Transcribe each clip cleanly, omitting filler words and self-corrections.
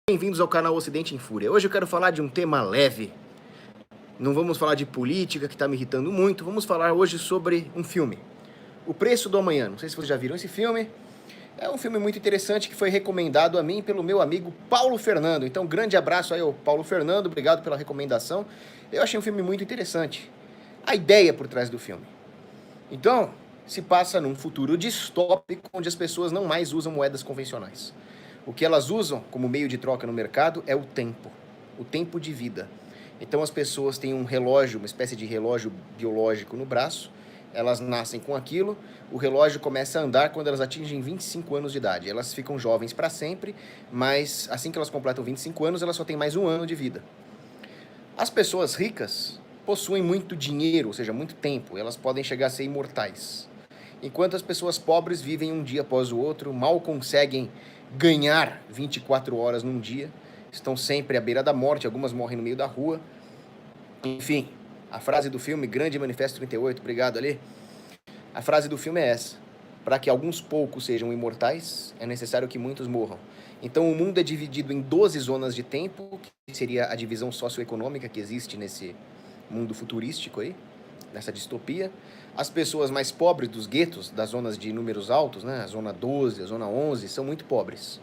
Bem-vindos ao canal Ocidente em Fúria. Hoje eu quero falar de um tema leve. Não vamos falar de política, que está me irritando muito. Vamos falar hoje sobre um filme. O Preço do Amanhã. Não sei se vocês já viram esse filme. É um filme muito interessante que foi recomendado a mim pelo meu amigo Paulo Fernando. Então, grande abraço aí ao Paulo Fernando. Obrigado pela recomendação. Eu achei um filme muito interessante. A ideia por trás do filme. Então, se passa num futuro distópico onde as pessoas não mais usam moedas convencionais. O que elas usam como meio de troca no mercado é o tempo de vida. Então as pessoas têm um relógio, uma espécie de relógio biológico no braço, elas nascem com aquilo, o relógio começa a andar quando elas atingem 25 anos de idade. Elas ficam jovens para sempre, mas assim que elas completam 25 anos, elas só têm mais um ano de vida. As pessoas ricas possuem muito dinheiro, ou seja, muito tempo, elas podem chegar a ser imortais. Enquanto as pessoas pobres vivem um dia após o outro, mal conseguem ganhar 24 horas num dia, estão sempre à beira da morte, algumas morrem no meio da rua. Enfim, a frase do filme, Grande Manifesto 38, obrigado ali. A frase do filme é essa: para que alguns poucos sejam imortais, é necessário que muitos morram. Então o mundo é dividido em 12 zonas de tempo, que seria a divisão socioeconômica que existe nesse mundo futurístico aí, nessa distopia. As pessoas mais pobres dos guetos, das zonas de números altos, né, a zona 12, a zona 11, são muito pobres.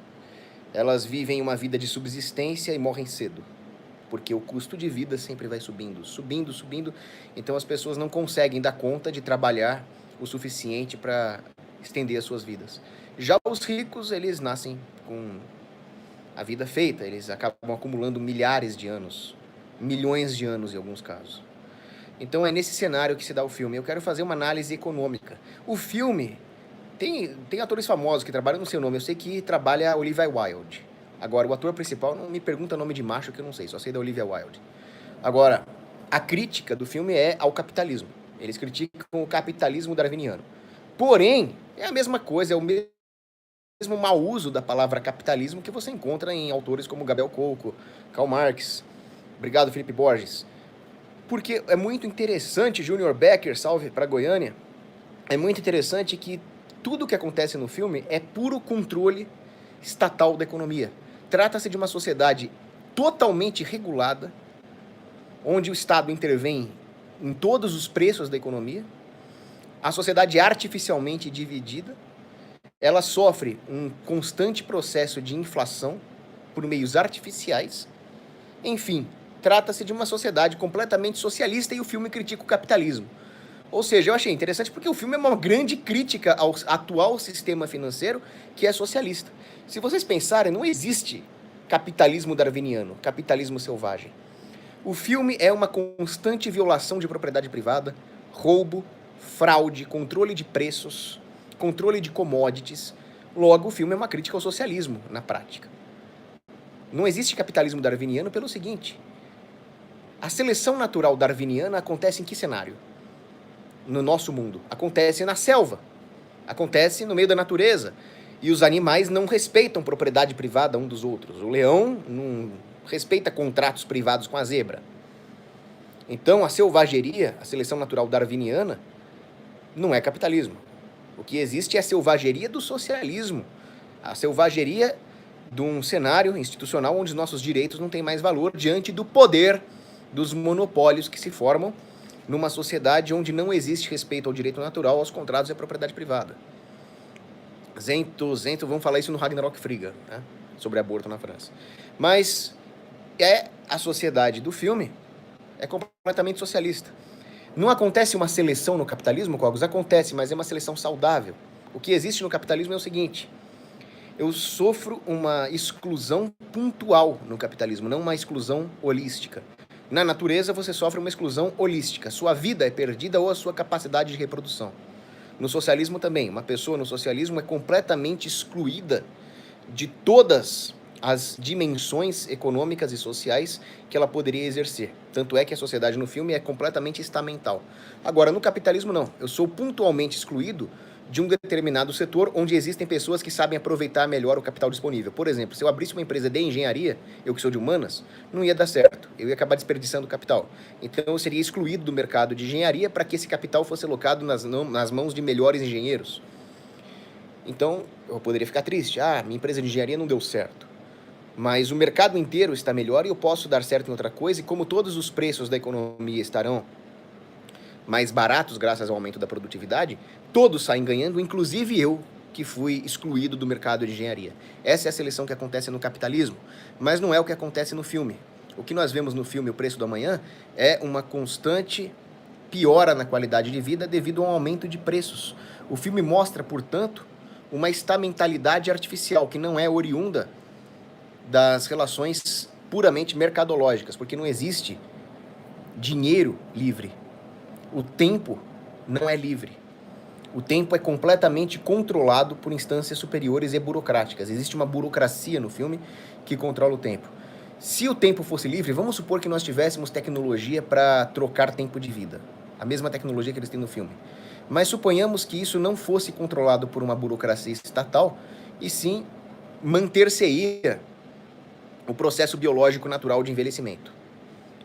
Elas vivem uma vida de subsistência e morrem cedo, porque o custo de vida sempre vai subindo, subindo, subindo. Então as pessoas não conseguem dar conta de trabalhar o suficiente para estender as suas vidas. Já os ricos, eles nascem com a vida feita, eles acabam acumulando milhares de anos, milhões de anos em alguns casos. Então é nesse cenário que se dá o filme. Eu quero fazer uma análise econômica. O filme tem atores famosos que trabalham no seu nome. Eu sei que trabalha a Olivia Wilde. Agora, o ator principal, não me pergunta nome de macho que eu não sei, só sei da Olivia Wilde. Agora, a crítica do filme é ao capitalismo. Eles criticam o capitalismo darwiniano. Porém, é a mesma coisa, é o mesmo mau uso da palavra capitalismo que você encontra em autores como Gabriel Coco, Karl Marx. Obrigado, Felipe Borges. Porque é muito interessante, Junior Becker, salve para Goiânia, é muito interessante que tudo o que acontece no filme é puro controle estatal da economia. Trata-se de uma sociedade totalmente regulada, onde o Estado intervém em todos os preços da economia, a sociedade é artificialmente dividida, ela sofre um constante processo de inflação por meios artificiais, enfim, trata-se de uma sociedade completamente socialista e o filme critica o capitalismo. Ou seja, eu achei interessante porque o filme é uma grande crítica ao atual sistema financeiro que é socialista. Se vocês pensarem, não existe capitalismo darwiniano, capitalismo selvagem. O filme é uma constante violação de propriedade privada, roubo, fraude, controle de preços, controle de commodities. Logo, o filme é uma crítica ao socialismo, na prática. Não existe capitalismo darwiniano pelo seguinte: a seleção natural darwiniana acontece em que cenário? No nosso mundo. Acontece na selva. Acontece no meio da natureza. E os animais não respeitam propriedade privada um dos outros. O leão não respeita contratos privados com a zebra. Então, a selvageria, a seleção natural darwiniana, não é capitalismo. O que existe é a selvageria do socialismo. A selvageria de um cenário institucional onde os nossos direitos não têm mais valor diante do poder dos monopólios que se formam numa sociedade onde não existe respeito ao direito natural, aos contratos e à propriedade privada. Vamos falar isso no Ragnarok Friga, né? Sobre aborto na França. Mas a sociedade do filme é completamente socialista. Não acontece uma seleção no capitalismo, Cogos? Acontece, mas é uma seleção saudável. O que existe no capitalismo é o seguinte: eu sofro uma exclusão pontual no capitalismo, não uma exclusão holística. Na natureza, você sofre uma exclusão holística. Sua vida é perdida ou a sua capacidade de reprodução. No socialismo também. Uma pessoa no socialismo é completamente excluída de todas as dimensões econômicas e sociais que ela poderia exercer. Tanto é que a sociedade no filme é completamente estamental. Agora, no capitalismo, não. Eu sou pontualmente excluído de um determinado setor onde existem pessoas que sabem aproveitar melhor o capital disponível. Por exemplo, se eu abrisse uma empresa de engenharia, eu que sou de humanas, não ia dar certo. Eu ia acabar desperdiçando capital. Então eu seria excluído do mercado de engenharia para que esse capital fosse alocado nas mãos de melhores engenheiros. Então eu poderia ficar triste. Minha empresa de engenharia não deu certo. Mas o mercado inteiro está melhor e eu posso dar certo em outra coisa, e como todos os preços da economia estarão mais baratos graças ao aumento da produtividade, todos saem ganhando, inclusive eu, que fui excluído do mercado de engenharia. Essa é a seleção que acontece no capitalismo, mas não é o que acontece no filme. O que nós vemos no filme O Preço do Amanhã é uma constante piora na qualidade de vida devido ao aumento de preços. O filme mostra, portanto, uma estamentalidade artificial que não é oriunda das relações puramente mercadológicas, porque não existe dinheiro livre. O tempo não é livre. O tempo é completamente controlado por instâncias superiores e burocráticas. Existe uma burocracia no filme que controla o tempo. Se o tempo fosse livre, vamos supor que nós tivéssemos tecnologia para trocar tempo de vida. A mesma tecnologia que eles têm no filme. Mas suponhamos que isso não fosse controlado por uma burocracia estatal, e sim manter-se-ia o processo biológico natural de envelhecimento.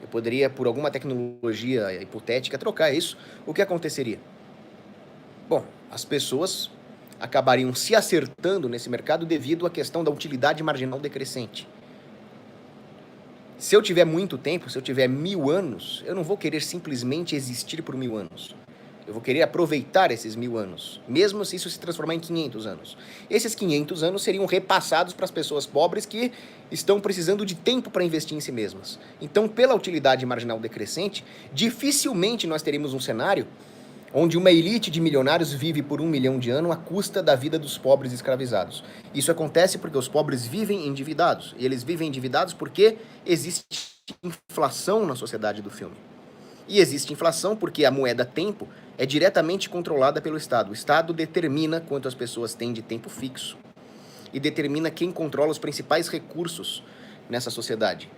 Eu poderia, por alguma tecnologia hipotética, trocar isso. O que aconteceria? Bom, as pessoas acabariam se acertando nesse mercado devido à questão da utilidade marginal decrescente. Se eu tiver muito tempo, se eu tiver 1000 anos, eu não vou querer simplesmente existir por 1000 anos. Eu vou querer aproveitar esses 1000 anos, mesmo se isso se transformar em 500 anos. Esses 500 anos seriam repassados para as pessoas pobres que estão precisando de tempo para investir em si mesmas. Então, pela utilidade marginal decrescente, dificilmente nós teríamos um cenário onde uma elite de milionários vive por 1 milhão de anos à custa da vida dos pobres escravizados. Isso acontece porque os pobres vivem endividados. E eles vivem endividados porque existe inflação na sociedade do filme. E existe inflação porque a moeda tempo é diretamente controlada pelo Estado. O Estado determina quanto as pessoas têm de tempo fixo e determina quem controla os principais recursos nessa sociedade.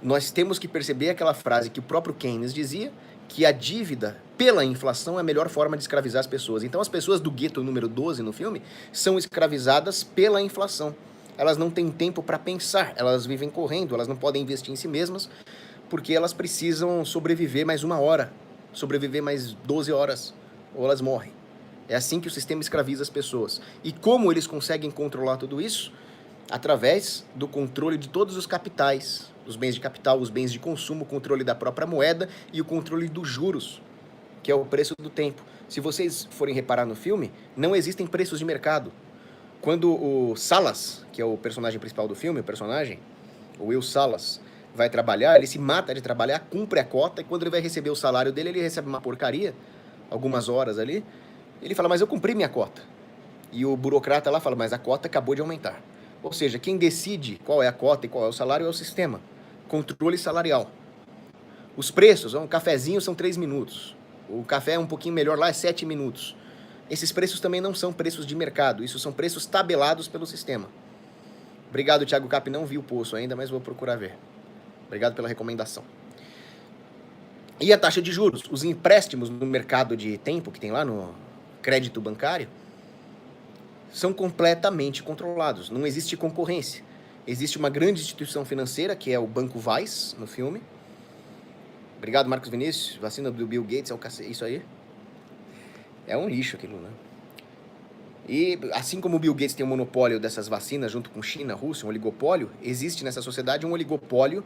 Nós temos que perceber aquela frase que o próprio Keynes dizia, que a dívida pela inflação é a melhor forma de escravizar as pessoas. Então as pessoas do gueto número 12 no filme são escravizadas pela inflação. Elas não têm tempo para pensar, elas vivem correndo, elas não podem investir em si mesmas, porque elas precisam sobreviver mais 1 hora, sobreviver mais 12 horas, ou elas morrem. É assim que o sistema escraviza as pessoas. E como eles conseguem controlar tudo isso? Através do controle de todos os capitais, os bens de capital, os bens de consumo, o controle da própria moeda e o controle dos juros, que é o preço do tempo. Se vocês forem reparar no filme, não existem preços de mercado. Quando o Salas, que é o personagem principal do filme, o Will Salas, vai trabalhar, ele se mata de trabalhar, cumpre a cota, e quando ele vai receber o salário dele, ele recebe uma porcaria, algumas horas ali, ele fala, mas eu cumpri minha cota. E o burocrata lá fala, mas a cota acabou de aumentar. Ou seja, quem decide qual é a cota e qual é o salário é o sistema. Controle salarial. Os preços, um cafezinho são 3 minutos. O café é um pouquinho melhor lá, é 7 minutos. Esses preços também não são preços de mercado, isso são preços tabelados pelo sistema. Obrigado, Thiago Cap, não vi o poço ainda, mas vou procurar ver. Obrigado pela recomendação. E a taxa de juros? Os empréstimos no mercado de tempo que tem lá no crédito bancário são completamente controlados. Não existe concorrência. Existe uma grande instituição financeira, que é o Banco Vice, no filme. Obrigado, Marcos Vinícius. Vacina do Bill Gates, é o cacete. Isso aí é um lixo aquilo, né? E assim como o Bill Gates tem um monopólio dessas vacinas, junto com China, Rússia, um oligopólio, existe nessa sociedade um oligopólio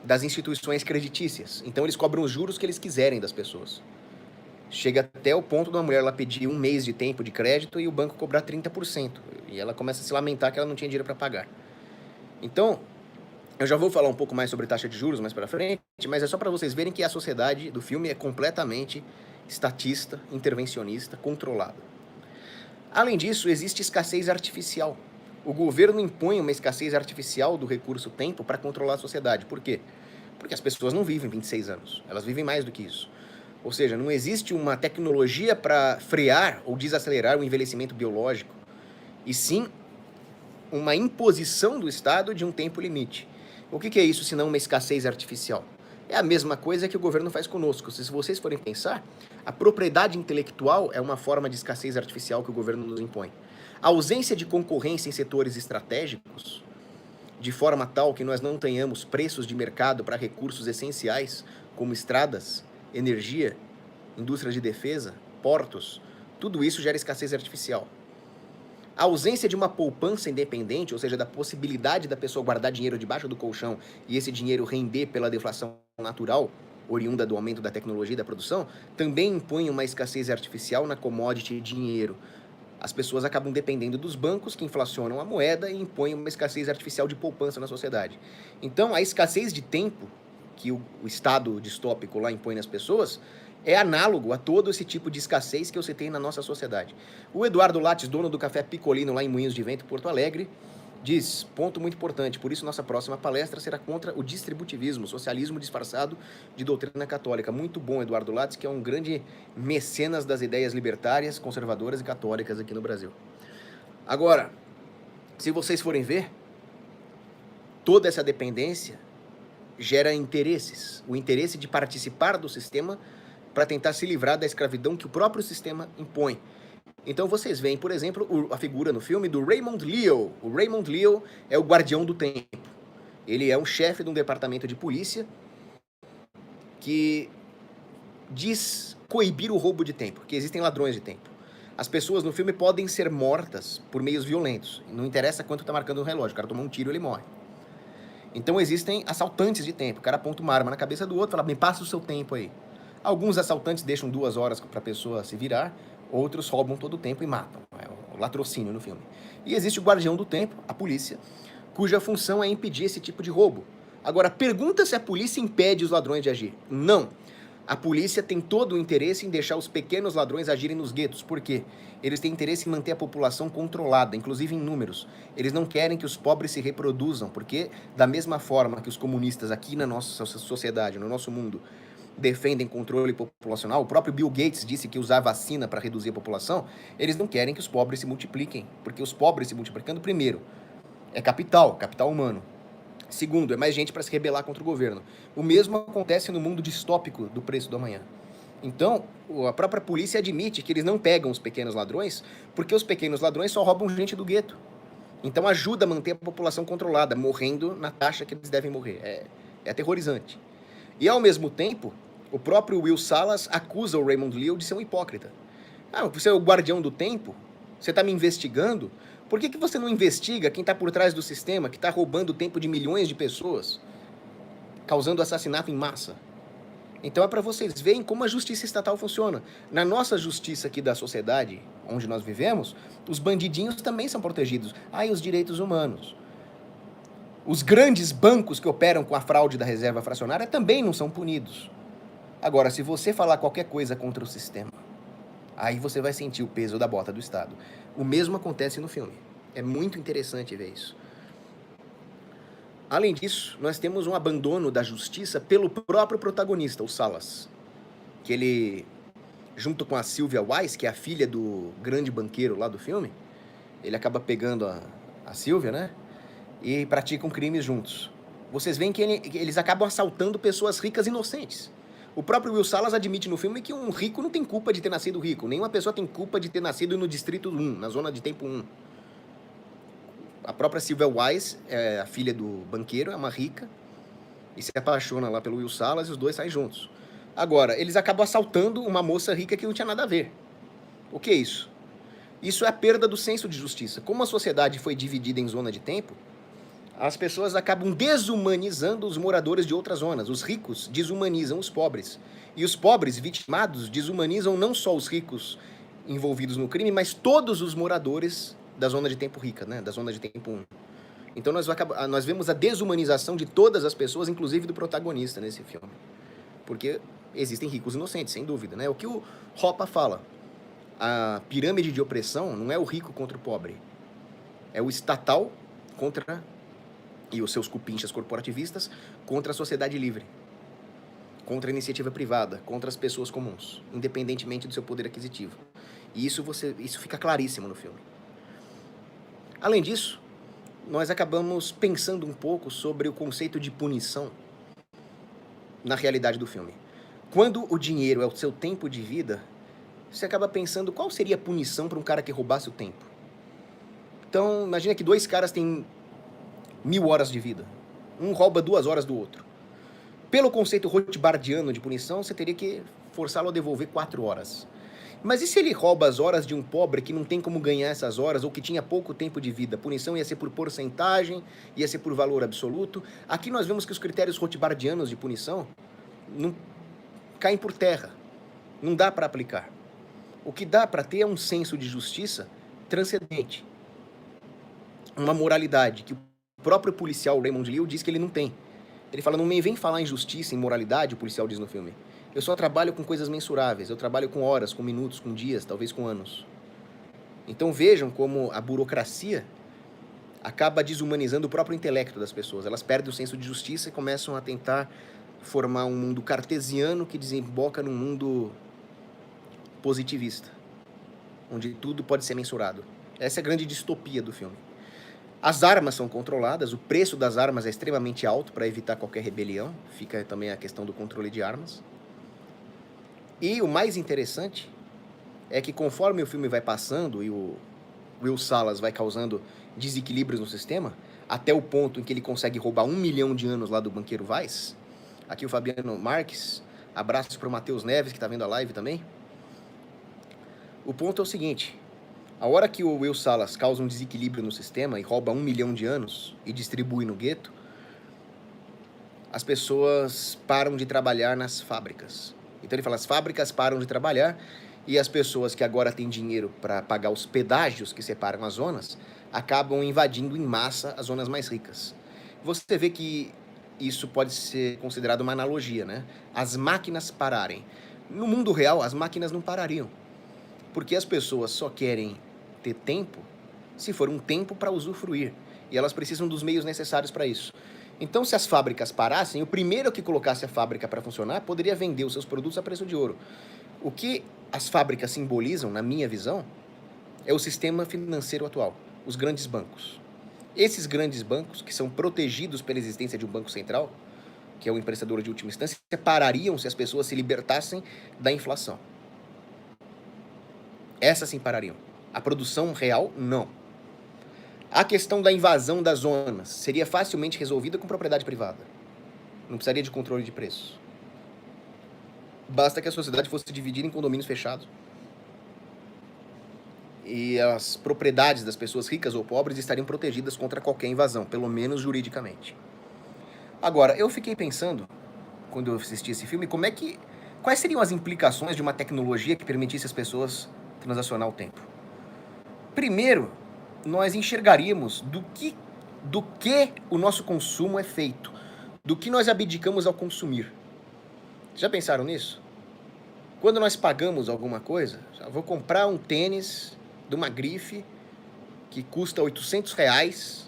das instituições creditícias. Então eles cobram os juros que eles quiserem das pessoas. Chega até o ponto de uma mulher lá pedir 1 mês de tempo de crédito e o banco cobrar 30%. E ela começa a se lamentar que ela não tinha dinheiro para pagar. Então, eu já vou falar um pouco mais sobre taxa de juros mais para frente, mas é só para vocês verem que a sociedade do filme é completamente estatista, intervencionista, controlada. Além disso, existe escassez artificial. O governo impõe uma escassez artificial do recurso tempo para controlar a sociedade. Por quê? Porque as pessoas não vivem 26 anos, elas vivem mais do que isso. Ou seja, não existe uma tecnologia para frear ou desacelerar o envelhecimento biológico, e sim uma imposição do Estado de um tempo limite. O que é isso, se não uma escassez artificial? É a mesma coisa que o governo faz conosco. Se vocês forem pensar, a propriedade intelectual é uma forma de escassez artificial que o governo nos impõe. A ausência de concorrência em setores estratégicos, de forma tal que nós não tenhamos preços de mercado para recursos essenciais, como estradas, energia, indústria de defesa, portos, tudo isso gera escassez artificial. A ausência de uma poupança independente, ou seja, da possibilidade da pessoa guardar dinheiro debaixo do colchão e esse dinheiro render pela deflação natural, oriunda do aumento da tecnologia e da produção, também impõe uma escassez artificial na commodity dinheiro. As pessoas acabam dependendo dos bancos que inflacionam a moeda e impõem uma escassez artificial de poupança na sociedade. Então, a escassez de tempo que o Estado distópico lá impõe nas pessoas é análogo a todo esse tipo de escassez que você tem na nossa sociedade. O Eduardo Lattes, dono do Café Picolino lá em Moinhos de Vento, Porto Alegre, diz, ponto muito importante, por isso nossa próxima palestra será contra o distributivismo, socialismo disfarçado de doutrina católica. Muito bom, Eduardo Lattes, que é um grande mecenas das ideias libertárias, conservadoras e católicas aqui no Brasil. Agora, se vocês forem ver, toda essa dependência gera interesses, o interesse de participar do sistema para tentar se livrar da escravidão que o próprio sistema impõe. Então vocês veem, por exemplo, a figura no filme do Raymond Leo. O Raymond Leo é o guardião do tempo. Ele é um chefe de um departamento de polícia que diz coibir o roubo de tempo, que existem ladrões de tempo. As pessoas no filme podem ser mortas por meios violentos. Não interessa quanto está marcando no relógio. O cara tomou um tiro, ele morre. Então existem assaltantes de tempo. O cara aponta uma arma na cabeça do outro e fala, me passa o seu tempo aí. Alguns assaltantes deixam 2 horas para a pessoa se virar, outros roubam todo o tempo e matam. É o latrocínio no filme. E existe o guardião do tempo, a polícia, cuja função é impedir esse tipo de roubo. Agora, pergunta se a polícia impede os ladrões de agir. Não. A polícia tem todo o interesse em deixar os pequenos ladrões agirem nos guetos. Por quê? Eles têm interesse em manter a população controlada, inclusive em números. Eles não querem que os pobres se reproduzam, porque da mesma forma que os comunistas aqui na nossa sociedade, no nosso mundo, defendem controle populacional, o próprio Bill Gates disse que usar vacina para reduzir a população, eles não querem que os pobres se multipliquem, porque os pobres se multiplicando, primeiro, é capital humano. Segundo, é mais gente para se rebelar contra o governo. O mesmo acontece no mundo distópico do preço do amanhã. Então, a própria polícia admite que eles não pegam os pequenos ladrões, porque os pequenos ladrões só roubam gente do gueto. Então ajuda a manter a população controlada, morrendo na taxa que eles devem morrer. É aterrorizante. E ao mesmo tempo, o próprio Will Salas acusa o Raymond Leo de ser um hipócrita. Você é o guardião do tempo? Você está me investigando? Por que você não investiga quem está por trás do sistema, que está roubando o tempo de milhões de pessoas, causando assassinato em massa? Então é para vocês verem como a justiça estatal funciona. Na nossa justiça aqui da sociedade, onde nós vivemos, os bandidinhos também são protegidos. E os direitos humanos. Os grandes bancos que operam com a fraude da reserva fracionária também não são punidos. Agora, se você falar qualquer coisa contra o sistema, aí você vai sentir o peso da bota do Estado. O mesmo acontece no filme. É muito interessante ver isso. Além disso, nós temos um abandono da justiça pelo próprio protagonista, o Salas. Que ele, junto com a Sylvia Weiss, que é a filha do grande banqueiro lá do filme, ele acaba pegando a Sylvia, né? E praticam crimes juntos. Vocês veem que eles acabam assaltando pessoas ricas inocentes. O próprio Will Salas admite no filme que um rico não tem culpa de ter nascido rico. Nenhuma pessoa tem culpa de ter nascido no Distrito 1, na Zona de Tempo 1. A própria Sylvia Weiss, a filha do banqueiro, é uma rica e se apaixona lá pelo Will Salas e os dois saem juntos. Agora, eles acabam assaltando uma moça rica que não tinha nada a ver. O que é isso? Isso é a perda do senso de justiça. Como a sociedade foi dividida em zona de tempo, as pessoas acabam desumanizando os moradores de outras zonas. Os ricos desumanizam os pobres. E os pobres, vitimados, desumanizam não só os ricos envolvidos no crime, mas todos os moradores da zona de tempo rica, né? Da zona de tempo 1. Então nós vemos a desumanização de todas as pessoas, inclusive do protagonista nesse filme. Porque existem ricos inocentes, sem dúvida, né? O que o Hoppe fala, a pirâmide de opressão não é o rico contra o pobre. É o estatal contra... e os seus cupinchas corporativistas contra a sociedade livre, contra a iniciativa privada, contra as pessoas comuns, independentemente do seu poder aquisitivo. E isso fica claríssimo no filme. Além disso, nós acabamos pensando um pouco sobre o conceito de punição na realidade do filme. Quando o dinheiro é o seu tempo de vida, você acaba pensando qual seria a punição para um cara que roubasse o tempo. Então, imagina que 2 caras têm 1000 horas de vida. Um rouba 2 horas do outro. Pelo conceito rothbardiano de punição, você teria que forçá-lo a devolver 4 horas. Mas e se ele rouba as horas de um pobre que não tem como ganhar essas horas ou que tinha pouco tempo de vida? A punição ia ser por porcentagem, ia ser por valor absoluto. Aqui nós vemos que os critérios rothbardianos de punição não caem por terra. Não dá para aplicar. O que dá para ter é um senso de justiça transcendente. Uma moralidade que o próprio policial Raymond Liu diz que ele não tem. Ele fala, não me vem falar em justiça, em moralidade, o policial diz no filme. Eu só trabalho com coisas mensuráveis, eu trabalho com horas, com minutos, com dias, talvez com anos. Então vejam como a burocracia acaba desumanizando o próprio intelecto das pessoas. Elas perdem o senso de justiça e começam a tentar formar um mundo cartesiano que desemboca num mundo positivista, onde tudo pode ser mensurado. Essa é a grande distopia do filme. As armas são controladas, o preço das armas é extremamente alto para evitar qualquer rebelião, fica também a questão do controle de armas. E o mais interessante é que conforme o filme vai passando e o Will Salas vai causando desequilíbrios no sistema, até o ponto em que ele consegue roubar 1 milhão de anos lá do banqueiro Weiss, aqui o Fabiano Marques, abraços para o Matheus Neves, que está vendo a live também. O ponto é o seguinte, a hora que o Will Salas causa um desequilíbrio no sistema e rouba 1 milhão de anos e distribui no gueto, as pessoas param de trabalhar nas fábricas. Então ele fala, as fábricas param de trabalhar e as pessoas que agora têm dinheiro para pagar os pedágios que separam as zonas, acabam invadindo em massa as zonas mais ricas. Você vê que isso pode ser considerado uma analogia, né? As máquinas pararem. No mundo real, as máquinas não parariam, porque as pessoas só querem ter tempo se for um tempo para usufruir, e elas precisam dos meios necessários para isso. Então, se as fábricas parassem, o primeiro que colocasse a fábrica para funcionar poderia vender os seus produtos a preço de ouro. O que as fábricas simbolizam, na minha visão, é o sistema financeiro atual, os grandes bancos. Esses grandes bancos, que são protegidos pela existência de um banco central, que é o emprestador de última instância, parariam se as pessoas se libertassem da inflação. Essas sim parariam. A produção real, não. A questão da invasão das zonas seria facilmente resolvida com propriedade privada. Não precisaria de controle de preço. Basta que a sociedade fosse dividida em condomínios fechados. E as propriedades das pessoas ricas ou pobres estariam protegidas contra qualquer invasão, pelo menos juridicamente. Agora, eu fiquei pensando, quando eu assisti esse filme, quais seriam as implicações de uma tecnologia que permitisse às pessoas transacionar o tempo? Primeiro, nós enxergaríamos do que o nosso consumo é feito, do que nós abdicamos ao consumir. Já pensaram nisso? Quando nós pagamos alguma coisa, vou comprar um tênis de uma grife que custa R$800.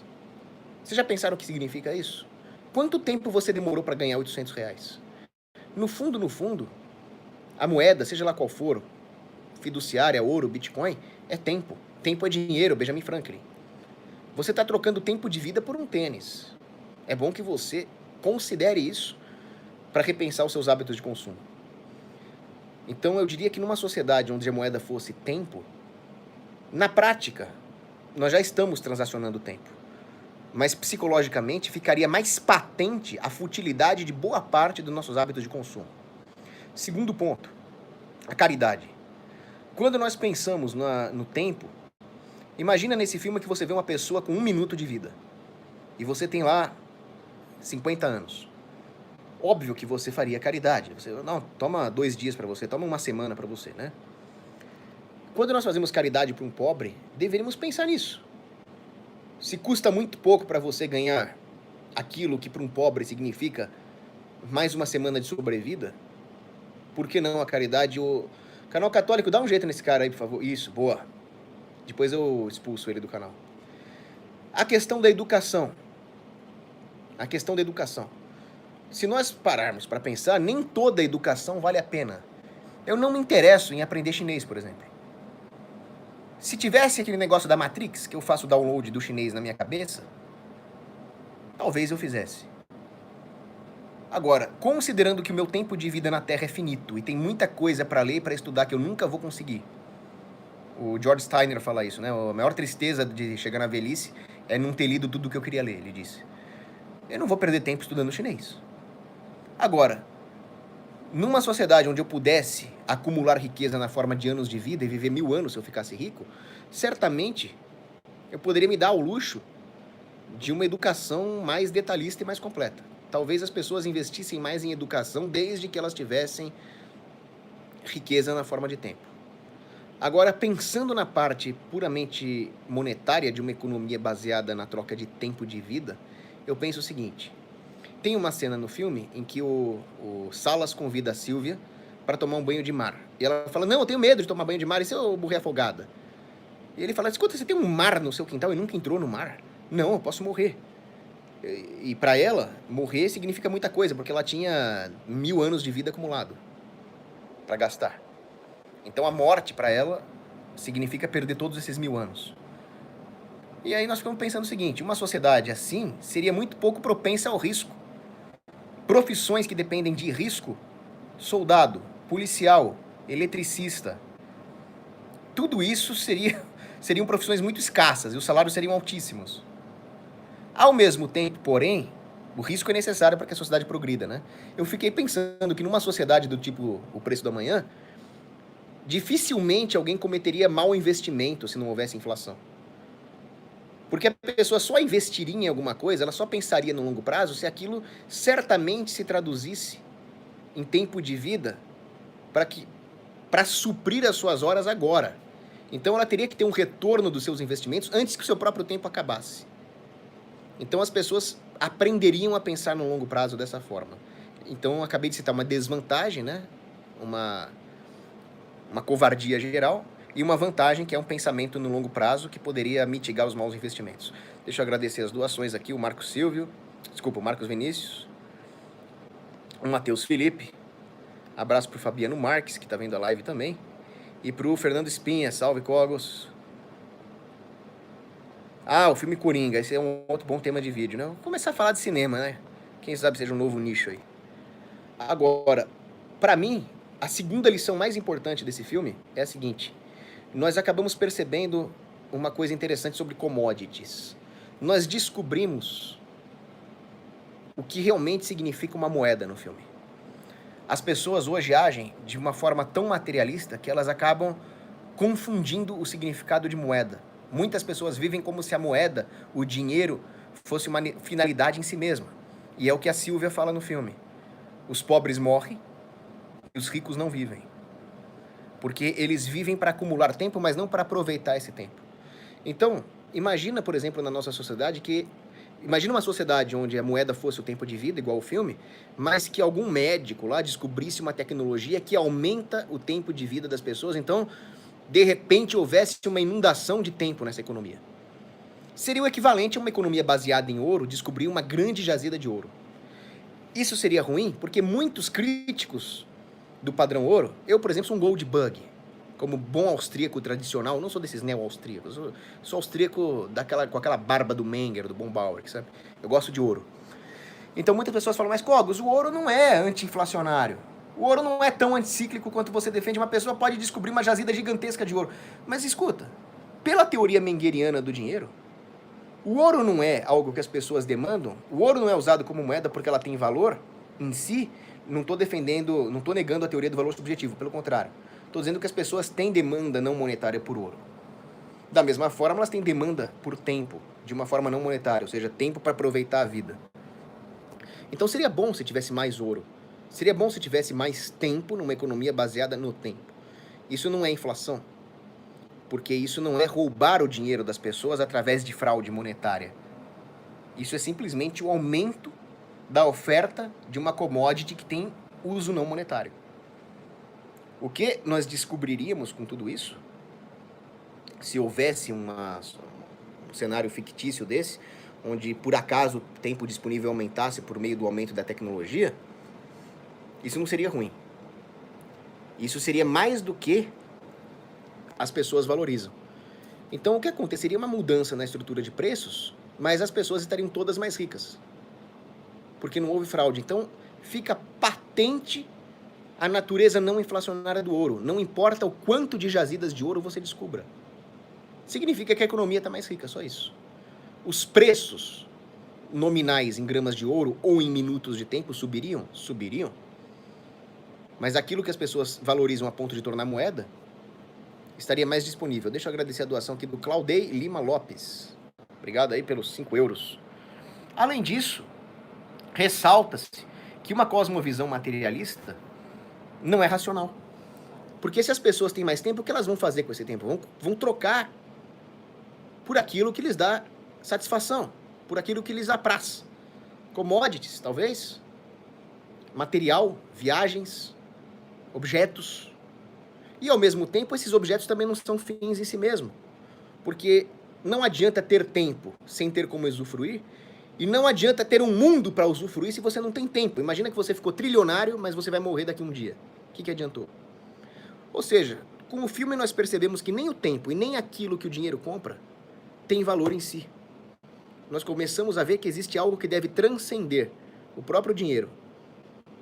Vocês já pensaram o que significa isso? Quanto tempo você demorou para ganhar R$800? No fundo, a moeda, seja lá qual for, fiduciária, ouro, Bitcoin, é tempo. Tempo é dinheiro, Benjamin Franklin. Você está trocando tempo de vida por um tênis. É bom que você considere isso para repensar os seus hábitos de consumo. Então eu diria que numa sociedade onde a moeda fosse tempo, na prática, nós já estamos transacionando tempo. Mas psicologicamente ficaria mais patente a futilidade de boa parte dos nossos hábitos de consumo. Segundo ponto, a caridade. Quando nós pensamos no tempo, imagina nesse filme que você vê uma pessoa com 1 minuto de vida. E você tem lá 50 anos. Óbvio que você faria caridade. Você, não, toma 2 dias para você, toma 1 semana para você, né? Quando nós fazemos caridade para um pobre, deveríamos pensar nisso. Se custa muito pouco para você ganhar aquilo que para um pobre significa mais 1 semana de sobrevida, por que não a caridade? O canal católico, dá um jeito nesse cara aí, por favor. Isso, boa. Depois eu expulso ele do canal. A questão da educação. A questão da educação. Se nós pararmos para pensar, nem toda educação vale a pena. Eu não me interesso em aprender chinês, por exemplo. Se tivesse aquele negócio da Matrix, que eu faço download do chinês na minha cabeça, talvez eu fizesse. Agora, considerando que o meu tempo de vida na Terra é finito e tem muita coisa para ler e para estudar que eu nunca vou conseguir. O George Steiner fala isso, né? A maior tristeza de chegar na velhice é não ter lido tudo o que eu queria ler, ele disse. Eu não vou perder tempo estudando chinês. Agora, Numa sociedade onde eu pudesse acumular riqueza na forma de anos de vida e viver 1000 anos se eu ficasse rico, certamente eu poderia me dar ao luxo de uma educação mais detalhista e mais completa. Talvez as pessoas investissem mais em educação desde que elas tivessem riqueza na forma de tempo. Agora, pensando na parte puramente monetária de uma economia baseada na troca de tempo de vida, eu penso o seguinte: tem uma cena no filme em que o Salas convida a Sylvia para tomar um banho de mar. E ela fala, não, eu tenho medo de tomar banho de mar, e se eu morrer afogada? E ele fala, escuta, você tem um mar no seu quintal e nunca entrou no mar? Não, eu posso morrer. E para ela, morrer significa muita coisa, porque ela tinha 1000 anos de vida acumulado para gastar. Então a morte para ela significa perder todos esses 1000 anos. E aí nós ficamos pensando o seguinte, uma sociedade assim seria muito pouco propensa ao risco. Profissões que dependem de risco, soldado, policial, eletricista, tudo isso seriam profissões muito escassas e os salários seriam altíssimos. Ao mesmo tempo, porém, o risco é necessário para que a sociedade progrida, né? Eu fiquei pensando que numa sociedade do tipo O Preço do Amanhã, dificilmente alguém cometeria mau investimento se não houvesse inflação. Porque a pessoa só investiria em alguma coisa, ela só pensaria no longo prazo se aquilo certamente se traduzisse em tempo de vida para suprir as suas horas agora. Então ela teria que ter um retorno dos seus investimentos antes que o seu próprio tempo acabasse. Então as pessoas aprenderiam a pensar no longo prazo dessa forma. Então eu acabei de citar uma desvantagem, né? Uma covardia geral, e uma vantagem que é um pensamento no longo prazo que poderia mitigar os maus investimentos. Deixa eu agradecer as doações aqui, o Marcos Vinícius, o Matheus Felipe, abraço para o Fabiano Marques, que está vendo a live também, e para o Fernando Espinha, salve Cogos. O filme Coringa, esse é um outro bom tema de vídeo, né? Vou começar a falar de cinema, né? Quem sabe seja um novo nicho aí. Agora, para mim, a segunda lição mais importante desse filme é a seguinte: nós acabamos percebendo uma coisa interessante sobre commodities. Nós descobrimos o que realmente significa uma moeda no filme. As pessoas hoje agem de uma forma tão materialista que elas acabam confundindo o significado de moeda. Muitas pessoas vivem como se a moeda, o dinheiro, fosse uma finalidade em si mesma. E é o que a Sylvia fala no filme. Os pobres morrem e os ricos não vivem. Porque eles vivem para acumular tempo, mas não para aproveitar esse tempo. Então, imagina, por exemplo, na nossa sociedade imagina uma sociedade onde a moeda fosse o tempo de vida, igual o filme, mas que algum médico lá descobrisse uma tecnologia que aumenta o tempo de vida das pessoas, então, de repente, houvesse uma inundação de tempo nessa economia. Seria o equivalente a uma economia baseada em ouro descobrir uma grande jazida de ouro. Isso seria ruim, porque muitos críticos do padrão ouro, eu, por exemplo, sou um gold bug, como bom austríaco tradicional, não sou desses neo-austríacos, sou austríaco com aquela barba do Menger, do Bombauer, sabe? Eu gosto de ouro. Então muitas pessoas falam, mas Cogos, o ouro não é anti-inflacionário, o ouro não é tão anticíclico quanto você defende, uma pessoa pode descobrir uma jazida gigantesca de ouro. Mas escuta, pela teoria mengeriana do dinheiro, o ouro não é algo que as pessoas demandam, o ouro não é usado como moeda porque ela tem valor em si. Não estou negando a teoria do valor subjetivo, pelo contrário. Estou dizendo que as pessoas têm demanda não monetária por ouro. Da mesma forma, elas têm demanda por tempo, de uma forma não monetária, ou seja, tempo para aproveitar a vida. Então seria bom se tivesse mais ouro. Seria bom se tivesse mais tempo numa economia baseada no tempo. Isso não é inflação, porque isso não é roubar o dinheiro das pessoas através de fraude monetária. Isso é simplesmente o aumento da oferta de uma commodity que tem uso não monetário. O que nós descobriríamos com tudo isso, se houvesse um cenário fictício desse, onde por acaso o tempo disponível aumentasse por meio do aumento da tecnologia, isso não seria ruim. Isso seria mais do que as pessoas valorizam. Então o que aconteceria é uma mudança na estrutura de preços, mas as pessoas estariam todas mais ricas, porque não houve fraude. Então, fica patente a natureza não inflacionária do ouro. Não importa o quanto de jazidas de ouro você descubra. Significa que a economia está mais rica, só isso. Os preços nominais em gramas de ouro ou em minutos de tempo subiriam? Subiriam. mas aquilo que as pessoas valorizam a ponto de tornar moeda estaria mais disponível. Deixa eu agradecer a doação aqui do Claudei Lima Lopes. Obrigado aí pelos 5 euros. Além disso, ressalta-se que uma cosmovisão materialista não é racional. Porque se as pessoas têm mais tempo, o que elas vão fazer com esse tempo? Vão trocar por aquilo que lhes dá satisfação, por aquilo que lhes apraz. Commodities, talvez, material, viagens, objetos. E, ao mesmo tempo, esses objetos também não são fins em si mesmo. Porque não adianta ter tempo sem ter como usufruir, e não adianta ter um mundo para usufruir se você não tem tempo. Imagina que você ficou trilionário, mas você vai morrer daqui a um dia. O que adiantou? Ou seja, com o filme nós percebemos que nem o tempo e nem aquilo que o dinheiro compra tem valor em si. Nós começamos a ver que existe algo que deve transcender o próprio dinheiro.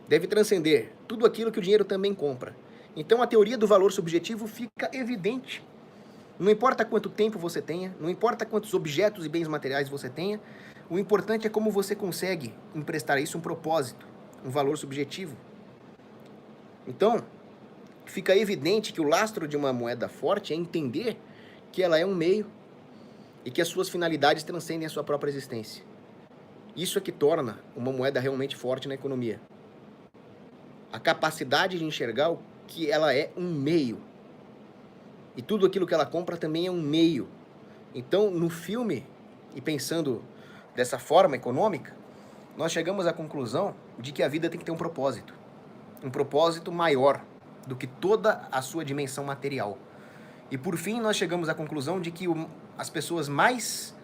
Deve transcender tudo aquilo que o dinheiro também compra. Então a teoria do valor subjetivo fica evidente. Não importa quanto tempo você tenha, não importa quantos objetos e bens materiais você tenha, o importante é como você consegue emprestar a isso um propósito, um valor subjetivo. Então, fica evidente que o lastro de uma moeda forte é entender que ela é um meio e que as suas finalidades transcendem a sua própria existência. Isso é que torna uma moeda realmente forte na economia. A capacidade de enxergar o que ela é um meio. E tudo aquilo que ela compra também é um meio. Então, no filme, e pensando dessa forma econômica, nós chegamos à conclusão de que a vida tem que ter um propósito maior do que toda a sua dimensão material. E por fim, nós chegamos à conclusão de que as pessoas mais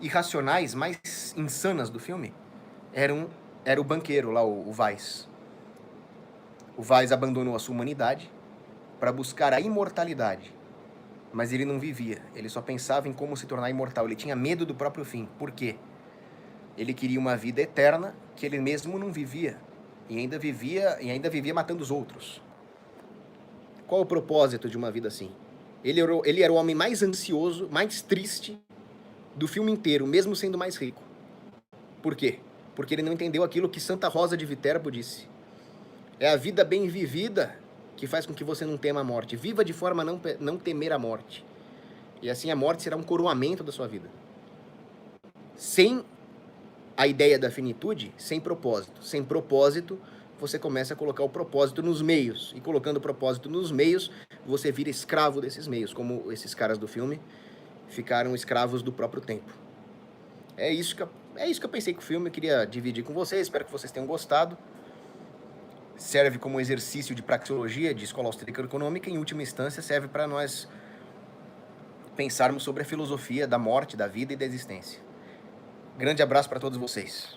irracionais, mais insanas do filme, era o banqueiro lá, o Weiss. O Weiss abandonou a sua humanidade para buscar a imortalidade. Mas ele não vivia, ele só pensava em como se tornar imortal. Ele tinha medo do próprio fim. Por quê? Ele queria uma vida eterna que ele mesmo não vivia. E ainda vivia matando os outros. Qual o propósito de uma vida assim? Ele era o homem mais ansioso, mais triste do filme inteiro, mesmo sendo mais rico. Por quê? Porque ele não entendeu aquilo que Santa Rosa de Viterbo disse. É a vida bem vivida que faz com que você não tema a morte. Viva de forma a não temer a morte. E assim a morte será um coroamento da sua vida. Sem a ideia da finitude, sem propósito. Sem propósito, você começa a colocar o propósito nos meios. E colocando o propósito nos meios, você vira escravo desses meios, como esses caras do filme ficaram escravos do próprio tempo. É isso que eu pensei com o filme, eu queria dividir com vocês, espero que vocês tenham gostado. Serve como exercício de praxeologia, de escola austríaca econômica, e em última instância serve para nós pensarmos sobre a filosofia da morte, da vida e da existência. Grande abraço para todos vocês.